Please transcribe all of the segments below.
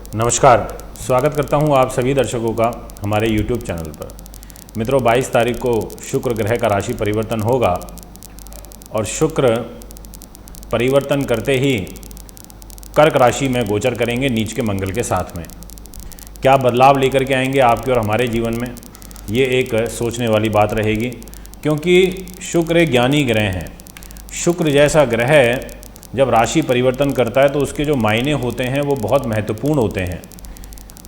नमस्कार, स्वागत करता हूं आप सभी दर्शकों का हमारे YouTube चैनल पर। मित्रों, 22 तारीख को शुक्र ग्रह का राशि परिवर्तन होगा और शुक्र परिवर्तन करते ही कर्क राशि में गोचर करेंगे नीच के मंगल के साथ में। क्या बदलाव लेकर के आएंगे आपके और हमारे जीवन में, ये एक सोचने वाली बात रहेगी, क्योंकि शुक्र एक ज्ञानी ग्रह हैं। शुक्र जैसा ग्रह जब राशि परिवर्तन करता है तो उसके जो मायने होते हैं वो बहुत महत्वपूर्ण होते हैं।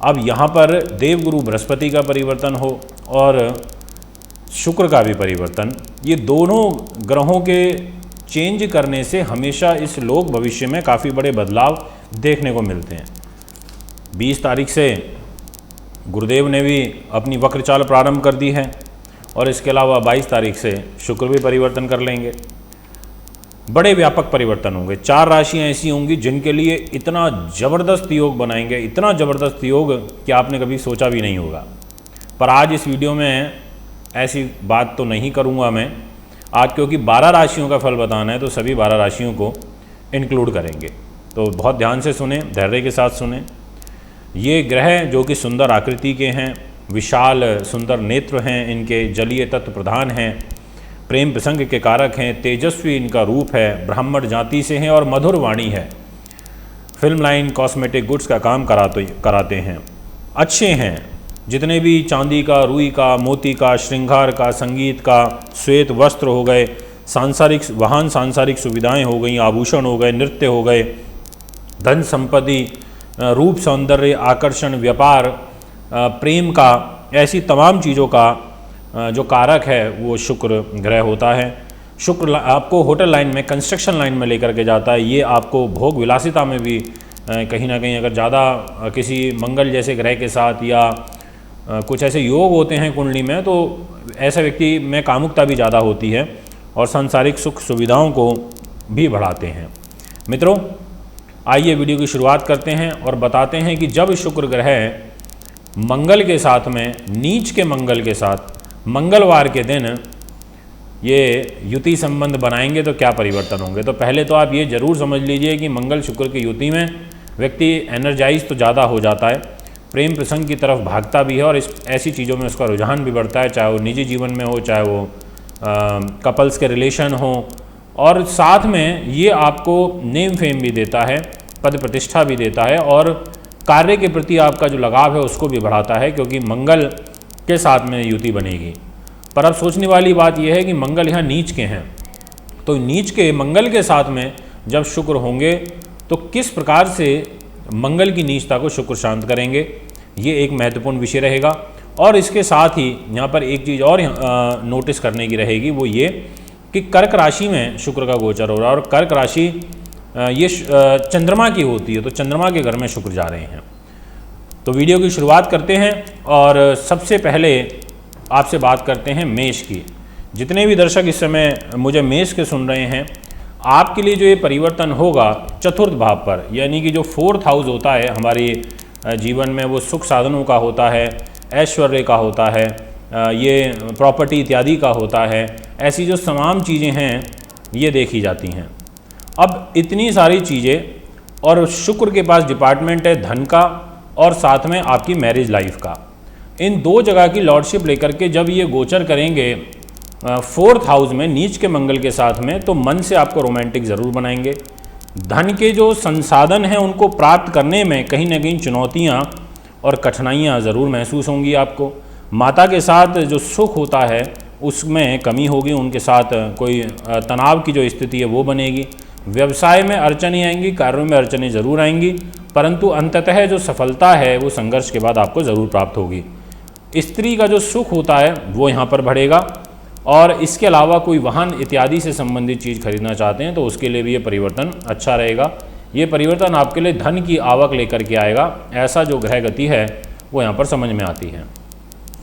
अब यहाँ पर देवगुरु बृहस्पति का परिवर्तन हो और शुक्र का भी परिवर्तन, ये दोनों ग्रहों के चेंज करने से हमेशा इस लोक भविष्य में काफ़ी बड़े बदलाव देखने को मिलते हैं। 20 तारीख से गुरुदेव ने भी अपनी वक्र चाल प्रारंभ कर दी है और इसके अलावा 22 तारीख से शुक्र भी परिवर्तन कर लेंगे। बड़े व्यापक परिवर्तन होंगे। 4 राशियां ऐसी होंगी जिनके लिए इतना ज़बरदस्त योग बनाएंगे, इतना ज़बरदस्त योग कि आपने कभी सोचा भी नहीं होगा। पर आज इस वीडियो में ऐसी बात तो नहीं करूंगा मैं आज, क्योंकि 12 राशियों का फल बताना है तो सभी 12 राशियों को इंक्लूड करेंगे। तो बहुत ध्यान से सुने, धैर्य के साथ सुने। ये ग्रह जो कि सुंदर आकृति के हैं, विशाल सुंदर नेत्र हैं इनके, जलीय तत्व प्रधान हैं, प्रेम प्रसंग के कारक हैं, तेजस्वी इनका रूप है, ब्राह्मण जाति से हैं और मधुर वाणी है। फिल्म लाइन, कॉस्मेटिक गुड्स का काम कराते हैं, अच्छे हैं। जितने भी चांदी का, रुई का, मोती का, श्रृंगार का, संगीत का, श्वेत वस्त्र हो गए, सांसारिक वाहन, सांसारिक सुविधाएं हो गई, आभूषण हो गए, नृत्य हो गए, धन संपत्ति, रूप सौंदर्य, आकर्षण, व्यापार, प्रेम का, ऐसी तमाम चीज़ों का जो कारक है वो शुक्र ग्रह होता है। शुक्र आपको होटल लाइन में, कंस्ट्रक्शन लाइन में लेकर के जाता है। ये आपको भोग विलासिता में भी कहीं ना कहीं, अगर ज़्यादा किसी मंगल जैसे ग्रह के साथ या कुछ ऐसे योग होते हैं कुंडली में, तो ऐसे व्यक्ति में कामुकता भी ज़्यादा होती है और सांसारिक सुख सुविधाओं को भी बढ़ाते हैं। मित्रों, आइए वीडियो की शुरुआत करते हैं और बताते हैं कि जब शुक्र ग्रह मंगल के साथ में, नीच के मंगल के साथ, मंगलवार के दिन ये युति संबंध बनाएंगे तो क्या परिवर्तन होंगे। तो पहले तो आप ये जरूर समझ लीजिए कि मंगल शुक्र की युति में व्यक्ति एनर्जाइज तो ज़्यादा हो जाता है, प्रेम प्रसंग की तरफ भागता भी है और ऐसी चीज़ों में उसका रुझान भी बढ़ता है, चाहे वो निजी जीवन में हो, चाहे वो कपल्स के रिलेशन हो। और साथ में ये आपको नेम फेम भी देता है, पद प्रतिष्ठा भी देता है और कार्य के प्रति आपका जो लगाव है उसको भी बढ़ाता है, क्योंकि मंगल के साथ में युति बनेगी। पर अब सोचने वाली बात यह है कि मंगल यहाँ नीच के हैं, तो नीच के मंगल के साथ में जब शुक्र होंगे तो किस प्रकार से मंगल की नीचता को शुक्र शांत करेंगे, ये एक महत्वपूर्ण विषय रहेगा। और इसके साथ ही यहाँ पर एक चीज़ और नोटिस करने की रहेगी, वो ये कि कर्क राशि में शुक्र का गोचर हो रहा है और कर्क राशि ये चंद्रमा की होती है, तो चंद्रमा के घर में शुक्र जा रहे हैं। तो वीडियो की शुरुआत करते हैं और सबसे पहले आपसे बात करते हैं मेष की। जितने भी दर्शक इस समय मुझे मेष के सुन रहे हैं, आपके लिए जो ये परिवर्तन होगा चतुर्थ भाव पर, यानी कि जो 4th हाउस होता है हमारे जीवन में, वो सुख साधनों का होता है, ऐश्वर्य का होता है, ये प्रॉपर्टी इत्यादि का होता है। ऐसी जो तमाम चीज़ें हैं ये देखी जाती हैं। अब इतनी सारी चीज़ें, और शुक्र के पास डिपार्टमेंट है धन का और साथ में आपकी मैरिज लाइफ का। इन 2 जगह की लॉर्डशिप लेकर के जब ये गोचर करेंगे 4th हाउस में नीच के मंगल के साथ में, तो मन से आपको रोमांटिक ज़रूर बनाएंगे। धन के जो संसाधन हैं उनको प्राप्त करने में कहीं ना कहीं चुनौतियां और कठिनाइयां ज़रूर महसूस होंगी आपको। माता के साथ जो सुख होता है उसमें कमी होगी, उनके साथ कोई तनाव की जो स्थिति है वो बनेगी। व्यवसाय में अड़चनें आएंगी, कार्यों में अड़चनें ज़रूर आएंगी, परंतु अंततः जो सफलता है वो संघर्ष के बाद आपको ज़रूर प्राप्त होगी। स्त्री का जो सुख होता है वो यहाँ पर बढ़ेगा और इसके अलावा कोई वाहन इत्यादि से संबंधित चीज़ खरीदना चाहते हैं तो उसके लिए भी ये परिवर्तन अच्छा रहेगा। ये परिवर्तन आपके लिए धन की आवक लेकर के आएगा, ऐसा जो ग्रह गति है वो यहाँ पर समझ में आती है।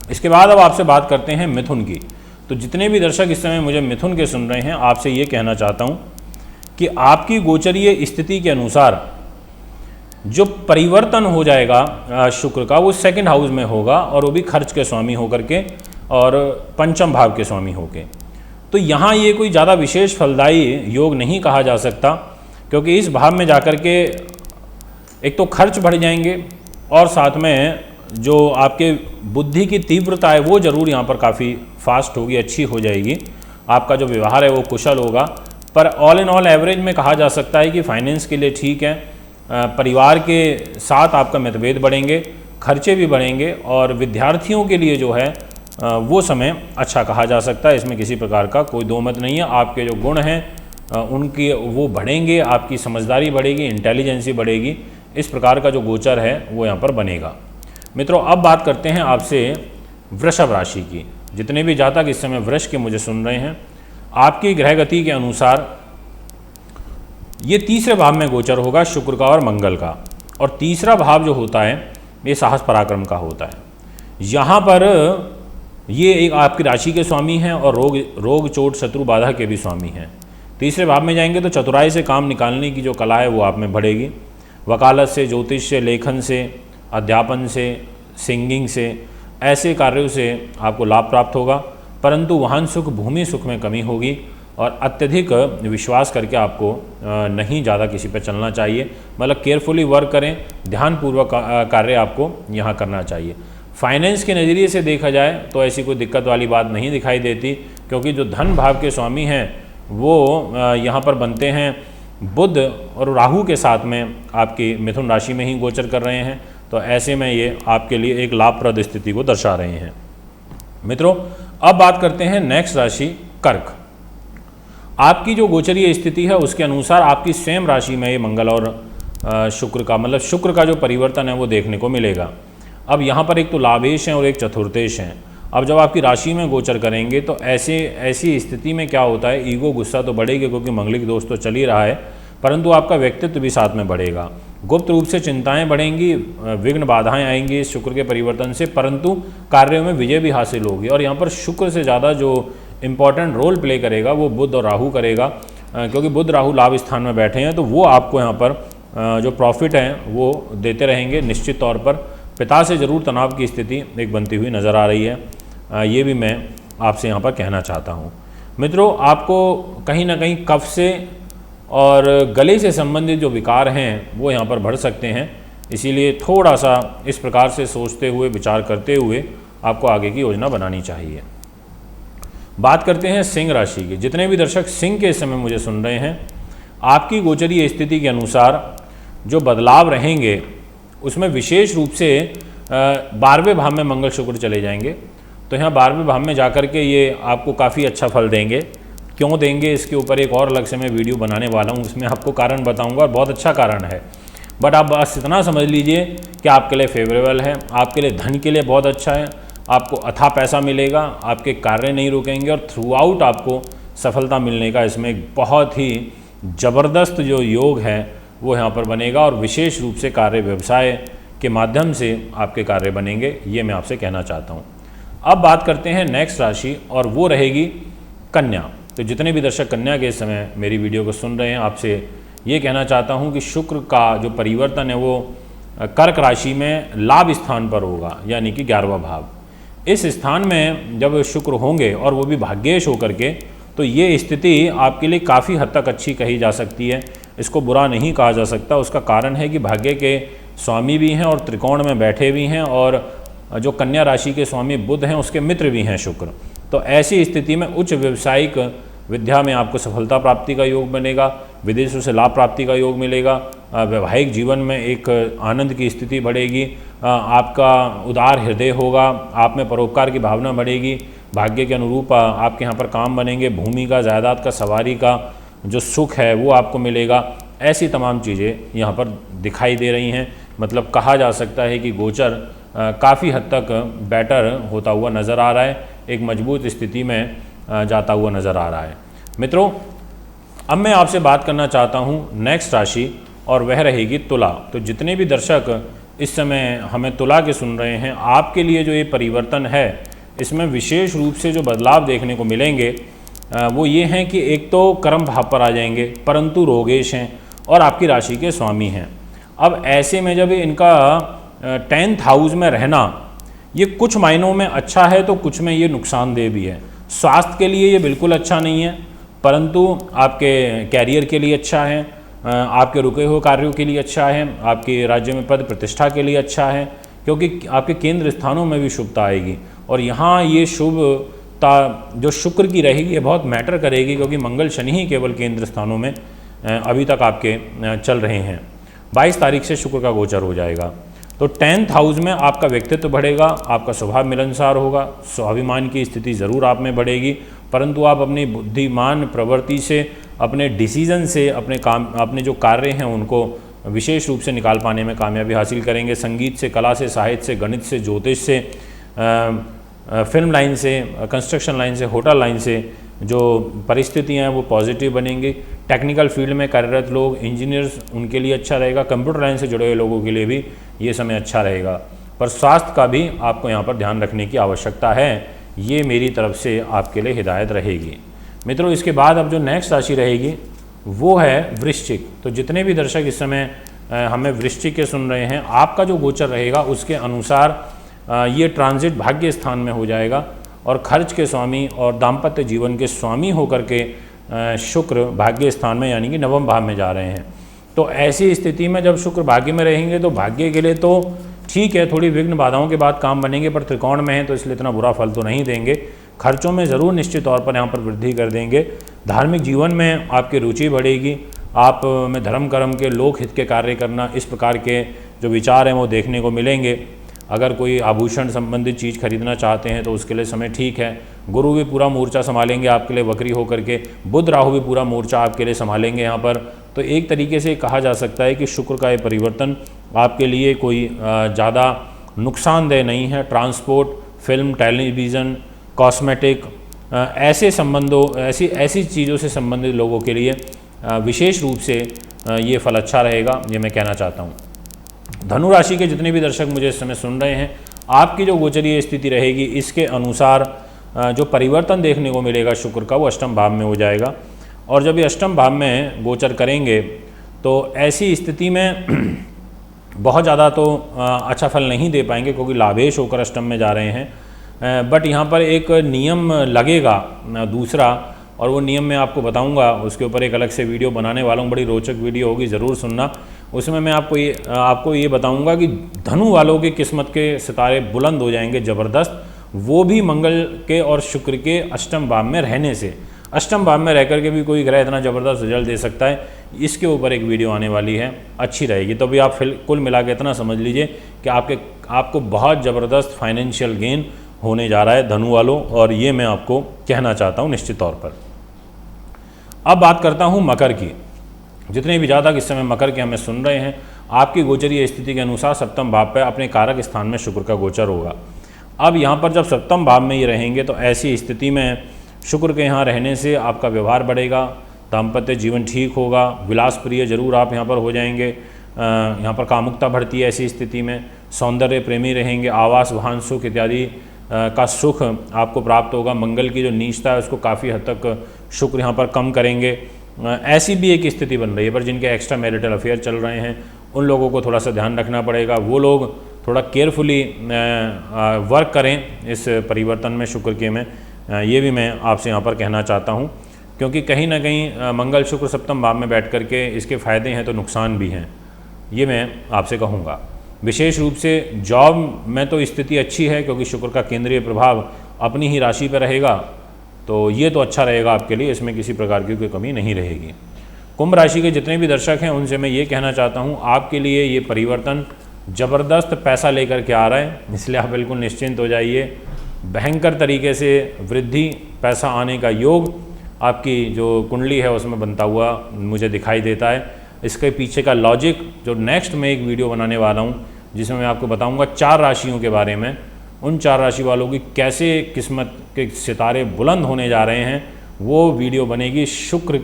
इसके बाद अब आपसे बात करते हैं मिथुन की। तो जितने भी दर्शक इस समय मुझे मिथुन के सुन रहे हैं, आपसे ये कहना चाहता हूँ कि आपकी गोचरीय स्थिति के अनुसार जो परिवर्तन हो जाएगा शुक्र का, वो 2nd हाउस में होगा और वो भी खर्च के स्वामी होकर के और 5म भाव के स्वामी होके। तो यहाँ ये कोई ज़्यादा विशेष फलदायी योग नहीं कहा जा सकता, क्योंकि इस भाव में जाकर के एक तो खर्च बढ़ जाएंगे और साथ में जो आपके बुद्धि की तीव्रता है वो ज़रूर यहाँ पर काफ़ी फास्ट होगी, अच्छी हो जाएगी। आपका जो व्यवहार है वो कुशल होगा। पर ऑल इन ऑल एवरेज में कहा जा सकता है कि फाइनेंस के लिए ठीक है। परिवार के साथ आपका मतभेद बढ़ेंगे, खर्चे भी बढ़ेंगे, और विद्यार्थियों के लिए जो है वो समय अच्छा कहा जा सकता है। इसमें किसी प्रकार का कोई दो मत नहीं है। आपके जो गुण हैं उनकी वो बढ़ेंगे, आपकी समझदारी बढ़ेगी, इंटेलिजेंसी बढ़ेगी। इस प्रकार का जो गोचर है वो यहाँ पर बनेगा। मित्रों, अब बात करते हैं आपसे वृषभ राशि की। जितने भी जातक इस समय वृष के मुझे सुन रहे हैं, आपकी ग्रह गति के अनुसार ये तीसरे भाव में गोचर होगा, शुक्र का और मंगल का। और तीसरा भाव जो होता है ये साहस पराक्रम का होता है। यहाँ पर ये एक आपकी राशि के स्वामी हैं और रोग चोट शत्रु बाधा के भी स्वामी हैं। तीसरे भाव में जाएंगे तो चतुराई से काम निकालने की जो कला है वो आप में बढ़ेगी। वकालत से, ज्योतिष से, लेखन से, अध्यापन से, सिंगिंग से, ऐसे कार्यों से आपको लाभ प्राप्त होगा। परंतु वाहन सुख, भूमि सुख में कमी होगी और अत्यधिक विश्वास करके आपको नहीं ज़्यादा किसी पर चलना चाहिए। मतलब केयरफुली वर्क करें, ध्यानपूर्वक कार्य आपको यहाँ करना चाहिए। फाइनेंस के नज़रिए से देखा जाए तो ऐसी कोई दिक्कत वाली बात नहीं दिखाई देती, क्योंकि जो धन भाव के स्वामी हैं वो यहाँ पर बनते हैं बुध और राहु के साथ में आपकी मिथुन राशि में ही गोचर कर रहे हैं। तो ऐसे में ये आपके लिए एक लाभप्रद स्थिति को दर्शा रहे हैं। मित्रों, अब बात करते हैं नेक्स्ट राशि कर्क। आपकी जो गोचरीय स्थिति है उसके अनुसार आपकी स्वयं राशि में ये मंगल और शुक्र का, मतलब शुक्र का जो परिवर्तन है वो देखने को मिलेगा। अब यहाँ पर एक तो लाभेश हैं और एक चतुर्थेश हैं। अब जब आपकी राशि में गोचर करेंगे तो ऐसी स्थिति में क्या होता है, ईगो, गुस्सा तो बढ़ेगी क्योंकि मंगलिक दोष तो चल ही रहा है, परंतु आपका व्यक्तित्व भी साथ में बढ़ेगा। गुप्त रूप से चिंताएं बढ़ेंगी, विघ्न बाधाएं आएंगी शुक्र के परिवर्तन से, परंतु कार्यों में विजय भी हासिल होगी। और यहाँ पर शुक्र से ज़्यादा जो इम्पॉर्टेंट रोल प्ले करेगा वो बुध और राहु करेगा, क्योंकि बुध राहु लाभ स्थान में बैठे हैं, तो वो आपको यहाँ पर जो प्रॉफिट हैं वो देते रहेंगे निश्चित तौर पर। पिता से ज़रूर तनाव की स्थिति एक बनती हुई नज़र आ रही है, ये भी मैं आपसे यहाँ पर कहना चाहता हूँ। मित्रों, आपको कहीं ना कहीं कफ से और गले से संबंधित जो विकार हैं वो यहाँ पर बढ़ सकते हैं, इसीलिए थोड़ा सा इस प्रकार से सोचते हुए, विचार करते हुए आपको आगे की योजना बनानी चाहिए। बात करते हैं सिंह राशि की। जितने भी दर्शक सिंह के इस समय मुझे सुन रहे हैं, आपकी गोचरीय स्थिति के अनुसार जो बदलाव रहेंगे उसमें विशेष रूप से 12वें भाव में मंगल शुक्र चले जाएंगे। तो यहाँ 12वें भाव में जाकर के ये आपको काफ़ी अच्छा फल देंगे। क्यों देंगे इसके ऊपर एक और अलग से मैं वीडियो बनाने वाला हूँ, उसमें आपको कारण बताऊँगा और बहुत अच्छा कारण है। बट आप बस इतना समझ लीजिए कि आपके लिए फेवरेबल है, आपके लिए धन के लिए बहुत अच्छा है, आपको अथाह पैसा मिलेगा, आपके कार्य नहीं रुकेंगे और थ्रू आउट आपको सफलता मिलने का इसमें बहुत ही ज़बरदस्त जो योग है वो यहाँ पर बनेगा। और विशेष रूप से कार्य व्यवसाय के माध्यम से आपके कार्य बनेंगे, ये मैं आपसे कहना चाहता हूँ। अब बात करते हैं नेक्स्ट राशि और वो रहेगी कन्या। तो जितने भी दर्शक कन्या के इस समय मेरी वीडियो को सुन रहे हैं, आपसे ये कहना चाहता हूँ कि शुक्र का जो परिवर्तन है वो कर्क राशि में लाभ स्थान पर होगा, यानी कि 11वां भाव। इस स्थान में जब शुक्र होंगे और वो भी भाग्येश होकर के, तो ये स्थिति आपके लिए काफ़ी हद तक अच्छी कही जा सकती है, इसको बुरा नहीं कहा जा सकता। उसका कारण है कि भाग्य के स्वामी भी हैं और त्रिकोण में बैठे भी हैं, और जो कन्या राशि के स्वामी बुध हैं उसके मित्र भी हैं शुक्र। तो ऐसी स्थिति में उच्च व्यावसायिक विद्या में आपको सफलता प्राप्ति का योग बनेगा, विदेशों से लाभ प्राप्ति का योग मिलेगा, वैवाहिक जीवन में एक आनंद की स्थिति बढ़ेगी, आपका उदार हृदय होगा, आप में परोपकार की भावना बढ़ेगी, भाग्य के अनुरूप आपके यहाँ पर काम बनेंगे, भूमि का, जायदाद का, सवारी का जो सुख है वो आपको मिलेगा। ऐसी तमाम चीज़ें यहाँ पर दिखाई दे रही हैं। मतलब कहा जा सकता है कि गोचर काफ़ी हद तक बेटर होता हुआ नज़र आ रहा है, एक मजबूत स्थिति में जाता हुआ नज़र आ रहा है। मित्रों, अब मैं आपसे बात करना चाहता हूँ नेक्स्ट राशि और वह रहेगी तुला। तो जितने भी दर्शक इस समय हमें तुला के सुन रहे हैं, आपके लिए जो ये परिवर्तन है इसमें विशेष रूप से जो बदलाव देखने को मिलेंगे वो ये हैं कि एक तो कर्म भाव पर आ जाएंगे, परंतु रोगेश हैं और आपकी राशि के स्वामी हैं। अब ऐसे में जब इनका 10th हाउस में रहना ये कुछ मायनों में अच्छा है तो कुछ में ये नुकसानदेह भी है। स्वास्थ्य के लिए ये बिल्कुल अच्छा नहीं है, परंतु आपके कैरियर के लिए अच्छा है, आपके रुके हुए कार्यों के लिए अच्छा है, आपके राज्य में पद प्रतिष्ठा के लिए अच्छा है, क्योंकि आपके केंद्र स्थानों में भी शुभता आएगी। और यहाँ ये शुभता जो शुक्र की रहेगी ये बहुत मैटर करेगी, क्योंकि मंगल शनि ही केवल केंद्र स्थानों में अभी तक आपके चल रहे हैं। 22 तारीख से शुक्र का गोचर हो जाएगा। तो 10th हाउस में आपका व्यक्तित्व बढ़ेगा, आपका स्वभाव मिलनसार होगा, स्वाभिमान की स्थिति ज़रूर आप में बढ़ेगी, परंतु आप अपनी बुद्धिमान प्रवृत्ति से, अपने डिसीजन से, अपने जो कार्य हैं उनको विशेष रूप से निकाल पाने में कामयाबी हासिल करेंगे। संगीत से, कला से, साहित्य से, गणित से, ज्योतिष से, फिल्म लाइन से, कंस्ट्रक्शन लाइन से, होटल लाइन से जो परिस्थितियाँ हैं वो पॉजिटिव बनेंगी। टेक्निकल फील्ड में कार्यरत लोग, इंजीनियर्स, उनके लिए अच्छा रहेगा। कंप्यूटर लाइन से जुड़े हुए लोगों के लिए भी ये समय अच्छा रहेगा, पर स्वास्थ्य का भी आपको यहाँ पर ध्यान रखने की आवश्यकता है। ये मेरी तरफ से आपके लिए हिदायत रहेगी। मित्रों, इसके बाद अब जो नेक्स्ट राशि रहेगी वो है वृश्चिक। तो जितने भी दर्शक इस समय हमें वृश्चिक के सुन रहे हैं, आपका जो गोचर रहेगा उसके अनुसार ये ट्रांजिट भाग्य स्थान में हो जाएगा और खर्च के स्वामी और दाम्पत्य जीवन के स्वामी होकर के शुक्र भाग्य स्थान में यानी कि नवम भाव में जा रहे हैं। तो ऐसी स्थिति में जब शुक्र भाग्य में रहेंगे तो भाग्य के लिए तो ठीक है, थोड़ी विघ्न बाधाओं के बाद काम बनेंगे, पर त्रिकोण में है तो इसलिए इतना बुरा फल तो नहीं देंगे। खर्चों में ज़रूर निश्चित तौर पर यहाँ पर वृद्धि कर देंगे। धार्मिक जीवन में आपकी रुचि बढ़ेगी, आप में धर्म कर्म के, लोक हित के कार्य करना, इस प्रकार के जो विचार हैं वो देखने को मिलेंगे। अगर कोई आभूषण संबंधित चीज़ खरीदना चाहते हैं तो उसके लिए समय ठीक है। गुरु भी पूरा मोर्चा संभालेंगे आपके लिए वक्री होकर के, बुध राहु भी पूरा मोर्चा आपके लिए संभालेंगे यहाँ पर। तो एक तरीके से कहा जा सकता है कि शुक्र का ये परिवर्तन आपके लिए कोई ज़्यादा नुकसानदेह नहीं है। ट्रांसपोर्ट, फिल्म, टेलीविज़न, कॉस्मेटिक, ऐसे संबंधों, ऐसी चीज़ों से संबंधित लोगों के लिए विशेष रूप से ये फल अच्छा रहेगा, ये मैं कहना चाहता हूँ। धनु राशि के जितने भी दर्शक मुझे इस समय सुन रहे हैं, आपकी जो गोचरीय स्थिति रहेगी इसके अनुसार जो परिवर्तन देखने को मिलेगा शुक्र का, वो अष्टम भाव में हो जाएगा। और जब ये अष्टम भाव में गोचर करेंगे तो ऐसी स्थिति में बहुत ज़्यादा तो अच्छा फल नहीं दे पाएंगे, क्योंकि लाभेश होकर अष्टम में जा रहे हैं। बट यहाँ पर एक नियम लगेगा दूसरा, और वो नियम मैं आपको बताऊंगा, उसके ऊपर एक अलग से वीडियो बनाने वाला हूँ, बड़ी रोचक वीडियो होगी, ज़रूर सुनना। उसमें मैं आपको ये बताऊंगा कि धनु वालों की किस्मत के सितारे बुलंद हो जाएंगे ज़बरदस्त, वो भी मंगल के और शुक्र के अष्टम भाव में रहने से। अष्टम भाव में रह करके भी कोई ग्रह इतना ज़बरदस्त रिजल्ट दे सकता है, इसके ऊपर एक वीडियो आने वाली है, अच्छी रहेगी। तो भी आप कुल मिला के इतना समझ लीजिए कि आपको बहुत ज़बरदस्त फाइनेंशियल गेन होने जा रहा है धनु वालों, और ये मैं आपको कहना चाहता हूँ निश्चित तौर पर। अब बात करता हूँ मकर की। जितने भी ज़्यादा इस समय मकर के हमें सुन रहे हैं, आपकी गोचरीय स्थिति के अनुसार सप्तम भाव पर अपने कारक स्थान में शुक्र का गोचर होगा। अब यहाँ पर जब सप्तम भाव में ये रहेंगे तो ऐसी स्थिति में शुक्र के यहाँ रहने से आपका व्यवहार बढ़ेगा, दाम्पत्य जीवन ठीक होगा, विलास प्रिय जरूर आप यहाँ पर हो जाएंगे। यहाँ पर कामुकता बढ़ती है ऐसी स्थिति में, सौंदर्य प्रेमी रहेंगे, आवास, वाहन, सुख इत्यादि का सुख आपको प्राप्त होगा। मंगल की जो नीचता है उसको काफ़ी हद तक शुक्र यहाँ पर कम करेंगे। ऐसी भी एक स्थिति बन रही है, पर जिनके एक्स्ट्रा मैरिटल अफेयर चल रहे हैं उन लोगों को थोड़ा सा ध्यान रखना पड़ेगा। वो लोग थोड़ा केयरफुली वर्क करें इस परिवर्तन में शुक्र के में, ये भी मैं आपसे यहाँ पर कहना चाहता हूँ, क्योंकि कहीं ना कहीं मंगल शुक्र सप्तम भाव में बैठ करके इसके फ़ायदे हैं तो नुकसान भी हैं, ये मैं आपसे कहूँगा। विशेष रूप से जॉब में तो स्थिति अच्छी है, क्योंकि शुक्र का केंद्रीय प्रभाव अपनी ही राशि पर रहेगा, तो ये तो अच्छा रहेगा आपके लिए, इसमें किसी प्रकार की कोई कमी नहीं रहेगी। कुंभ राशि के जितने भी दर्शक हैं उनसे मैं ये कहना चाहता हूँ, आपके लिए ये परिवर्तन ज़बरदस्त पैसा लेकर के आ रहा है, इसलिए आप बिल्कुल निश्चिंत हो जाइए। भयंकर तरीके से वृद्धि, पैसा आने का योग आपकी जो कुंडली है उसमें बनता हुआ मुझे दिखाई देता है। इसके पीछे का लॉजिक जो नेक्स्ट में एक वीडियो बनाने वाला हूँ, जिसमें मैं आपको बताऊँगा 4 राशियों के बारे में, उन 4 राशि वालों की कैसे किस्मत के सितारे बुलंद होने जा रहे हैं, वो वीडियो बनेगी शुक्र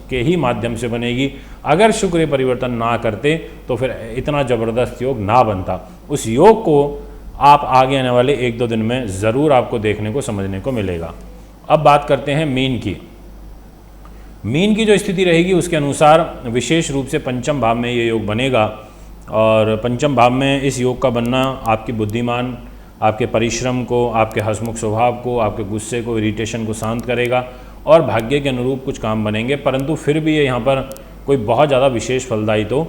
के ही माध्यम से बनेगी। अगर शुक्र परिवर्तन ना करते तो फिर इतना ज़बरदस्त योग ना बनता। उस योग को आप आगे आने वाले 1-2 दिन में ज़रूर आपको देखने को, समझने को मिलेगा। अब बात करते हैं मीन की। मीन की जो स्थिति रहेगी उसके अनुसार विशेष रूप से पंचम भाव में ये योग बनेगा, और पंचम भाव में इस योग का बनना आपकी बुद्धिमान, आपके परिश्रम को, आपके हंसमुख स्वभाव को, आपके गुस्से को, इरिटेशन को शांत करेगा, और भाग्य के अनुरूप कुछ काम बनेंगे। परंतु फिर भी ये यहाँ पर कोई बहुत ज़्यादा विशेष फलदायी तो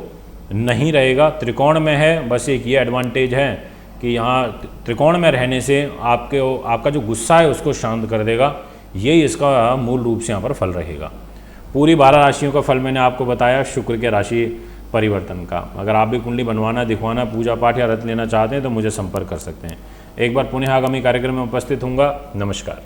नहीं रहेगा। त्रिकोण में है, बस एक ये एडवांटेज है कि यहाँ त्रिकोण में रहने से आपका जो गुस्सा है उसको शांत कर देगा। यही इसका मूल रूप से यहाँ पर फल रहेगा। पूरी 12 राशियों का फल मैंने आपको बताया शुक्र के राशि परिवर्तन का। अगर आप भी कुंडली बनवाना, दिखवाना, पूजा पाठ या रत लेना चाहते हैं तो मुझे संपर्क कर सकते हैं। एक बार पुनः आगामी कार्यक्रम में उपस्थित होऊंगा। नमस्कार।